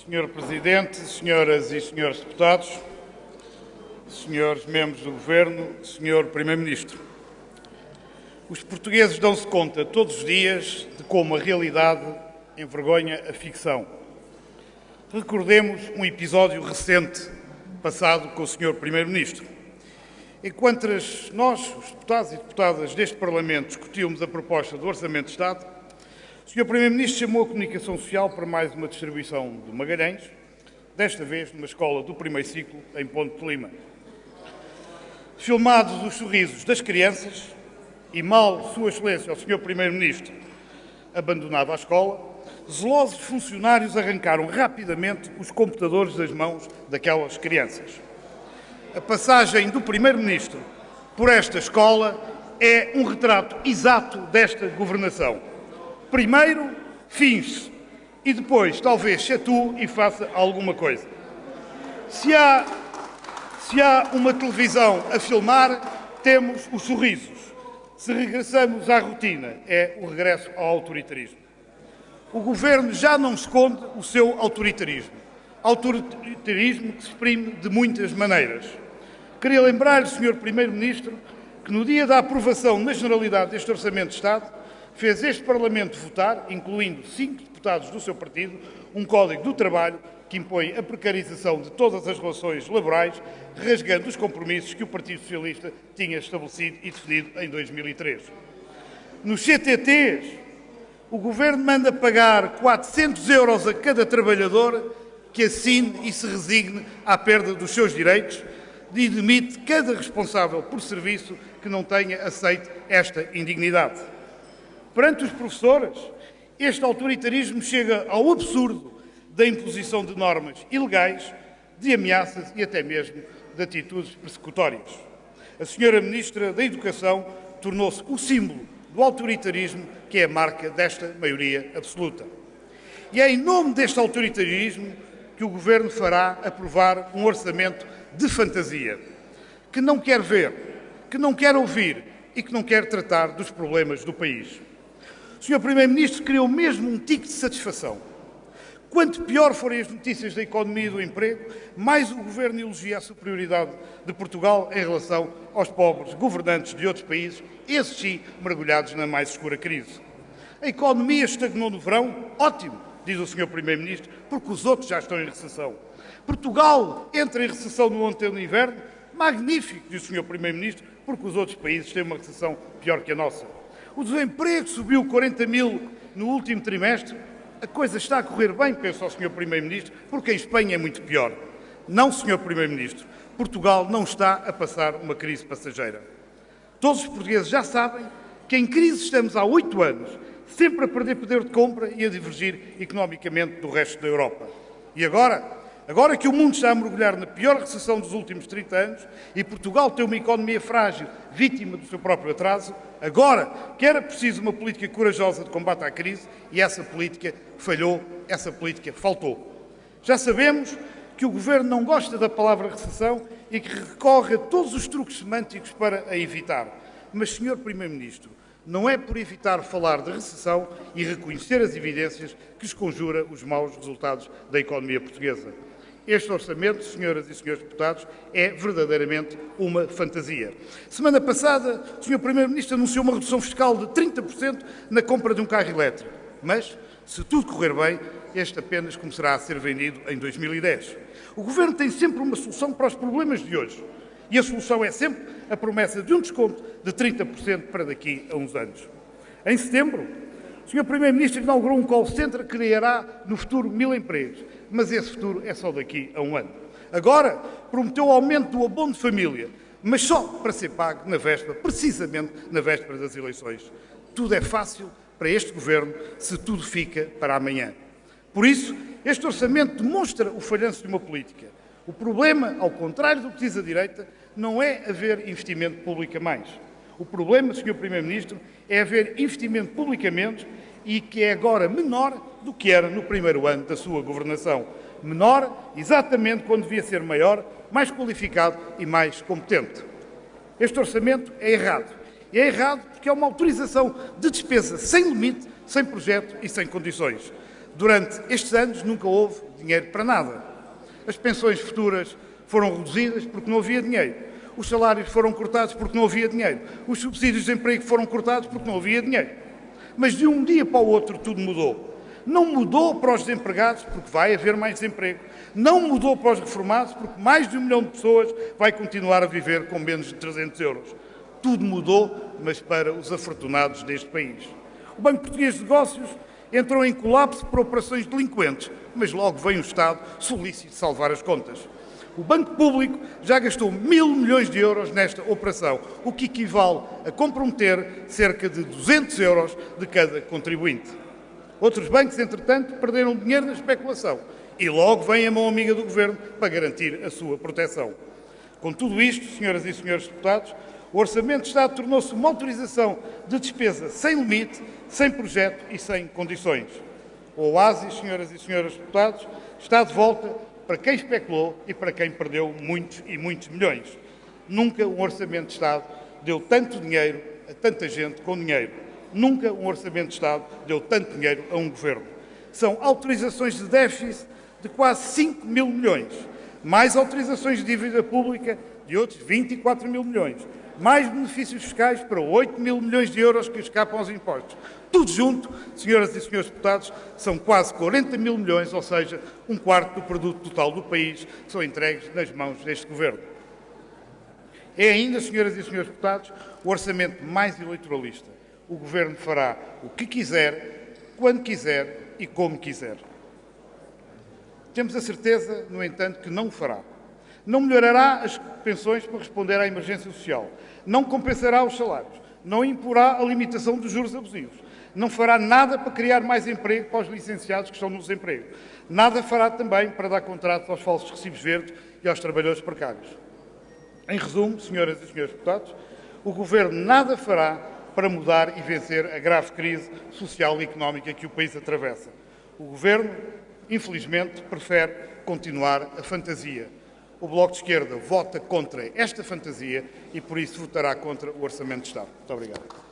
Senhor Presidente, senhoras e senhores deputados, senhores membros do Governo, senhor Primeiro-Ministro. Os portugueses dão-se conta todos os dias de como a realidade envergonha a ficção. Recordemos um episódio recente passado com o senhor Primeiro-Ministro. Enquanto nós, os deputados e deputadas deste Parlamento, discutíamos a proposta do Orçamento de Estado, o Sr. Primeiro-Ministro chamou a comunicação social para mais uma distribuição de Magalhães, desta vez numa escola do primeiro ciclo, em Ponte de Lima. Filmados os sorrisos das crianças, e mal Sua Excelência, o Sr. Primeiro-Ministro, abandonava a escola, zelosos funcionários arrancaram rapidamente os computadores das mãos daquelas crianças. A passagem do Primeiro-Ministro por esta escola é um retrato exato desta governação. Primeiro, finge-se e depois, talvez, se atue e faça alguma coisa. Se há uma televisão a filmar, temos os sorrisos. Se regressamos à rotina, é o regresso ao autoritarismo. O Governo já não esconde o seu autoritarismo. Autoritarismo que se exprime de muitas maneiras. Queria lembrar-lhe, Sr. Primeiro-Ministro, que no dia da aprovação na generalidade deste Orçamento de Estado, fez este Parlamento votar, incluindo 5 deputados do seu partido, um Código do Trabalho que impõe a precarização de todas as relações laborais, rasgando os compromissos que o Partido Socialista tinha estabelecido e definido em 2003. Nos CTTs, o Governo manda pagar 400 € a cada trabalhador que assine e se resigne à perda dos seus direitos e demite cada responsável por serviço que não tenha aceito esta indignidade. Perante os professores, este autoritarismo chega ao absurdo da imposição de normas ilegais, de ameaças e até mesmo de atitudes persecutórias. A senhora Ministra da Educação tornou-se o símbolo do autoritarismo que é a marca desta maioria absoluta. E é em nome deste autoritarismo que o Governo fará aprovar um orçamento de fantasia, que não quer ver, que não quer ouvir e que não quer tratar dos problemas do país. O Sr. Primeiro-Ministro criou mesmo um tique de satisfação. Quanto pior forem as notícias da economia e do emprego, mais o Governo elogia a superioridade de Portugal em relação aos pobres governantes de outros países, esses sim mergulhados na mais escura crise. A economia estagnou no verão? Ótimo, diz o Sr. Primeiro-Ministro, porque os outros já estão em recessão. Portugal entra em recessão no outono e inverno? Magnífico, diz o Sr. Primeiro-Ministro, porque os outros países têm uma recessão pior que a nossa. O desemprego subiu 40 mil no último trimestre. A coisa está a correr bem, pensa o Sr. Primeiro-Ministro, porque em Espanha é muito pior. Não, Sr. Primeiro-Ministro, Portugal não está a passar uma crise passageira. Todos os portugueses já sabem que em crise estamos há 8 anos, sempre a perder poder de compra e a divergir economicamente do resto da Europa. E agora que o mundo está a mergulhar na pior recessão dos últimos 30 anos e Portugal tem uma economia frágil, vítima do seu próprio atraso, agora que era preciso uma política corajosa de combate à crise e essa política falhou, essa política faltou. Já sabemos que o Governo não gosta da palavra recessão e que recorre a todos os truques semânticos para a evitar. Mas, Sr. Primeiro-Ministro, não é por evitar falar de recessão e reconhecer as evidências que esconjura os maus resultados da economia portuguesa. Este orçamento, senhoras e senhores deputados, é verdadeiramente uma fantasia. Semana passada, o Sr. Primeiro-Ministro anunciou uma redução fiscal de 30% na compra de um carro elétrico. Mas, se tudo correr bem, este apenas começará a ser vendido em 2010. O Governo tem sempre uma solução para os problemas de hoje. E a solução é sempre a promessa de um desconto de 30% para daqui a uns anos. Em setembro, o Sr. Primeiro-Ministro inaugurou um call center que criará no futuro 1000 empregos. Mas esse futuro é só daqui a um ano. Agora, prometeu o aumento do abono de família, mas só para ser pago na véspera, precisamente na véspera das eleições. Tudo é fácil para este Governo se tudo fica para amanhã. Por isso, este orçamento demonstra o falhanço de uma política. O problema, ao contrário do que diz a direita, não é haver investimento público a mais. O problema, Sr. Primeiro-Ministro, é haver investimento público a menos e que é agora menor do que era no primeiro ano da sua governação. Menor, exatamente quando devia ser maior, mais qualificado e mais competente. Este orçamento é errado. E é errado porque é uma autorização de despesa sem limite, sem projeto e sem condições. Durante estes anos nunca houve dinheiro para nada. As pensões futuras foram reduzidas porque não havia dinheiro. Os salários foram cortados porque não havia dinheiro. Os subsídios de emprego foram cortados porque não havia dinheiro. Mas de um dia para o outro tudo mudou. Não mudou para os desempregados porque vai haver mais desemprego. Não mudou para os reformados porque mais de 1 milhão de pessoas vai continuar a viver com menos de 300 euros. Tudo mudou, mas para os afortunados deste país. O Banco Português de Negócios entrou em colapso por operações delinquentes, mas logo vem o Estado solícito salvar as contas. O Banco Público já gastou 1.000 milhões de euros nesta operação, o que equivale a comprometer cerca de 200 euros de cada contribuinte. Outros bancos, entretanto, perderam dinheiro na especulação e logo vem a mão amiga do Governo para garantir a sua proteção. Com tudo isto, senhoras e senhores deputados, o Orçamento de Estado tornou-se uma autorização de despesa sem limite, sem projeto e sem condições. O oásis, senhoras e senhores deputados, está de volta para quem especulou e para quem perdeu muitos e muitos milhões. Nunca um Orçamento de Estado deu tanto dinheiro a tanta gente com dinheiro. Nunca um Orçamento de Estado deu tanto dinheiro a um Governo. São autorizações de déficit de quase 5 mil milhões, mais autorizações de dívida pública de outros 24 mil milhões, mais benefícios fiscais para 8 mil milhões de euros que escapam aos impostos. Tudo junto, senhoras e senhores deputados, são quase 40 mil milhões, ou seja, 1/4 do produto total do país, que são entregues nas mãos deste Governo. É ainda, senhoras e senhores deputados, o orçamento mais eleitoralista. O Governo fará o que quiser, quando quiser e como quiser. Temos a certeza, no entanto, que não o fará. Não melhorará as pensões para responder à emergência social. Não compensará os salários. Não imporá a limitação dos juros abusivos. Não fará nada para criar mais emprego para os licenciados que estão no desemprego. Nada fará também para dar contratos aos falsos recibos verdes e aos trabalhadores precários. Em resumo, senhoras e senhores deputados, o Governo nada fará para mudar e vencer a grave crise social e económica que o país atravessa. O Governo, infelizmente, prefere continuar a fantasia. O Bloco de Esquerda vota contra esta fantasia e, por isso, votará contra o Orçamento de Estado. Muito obrigado.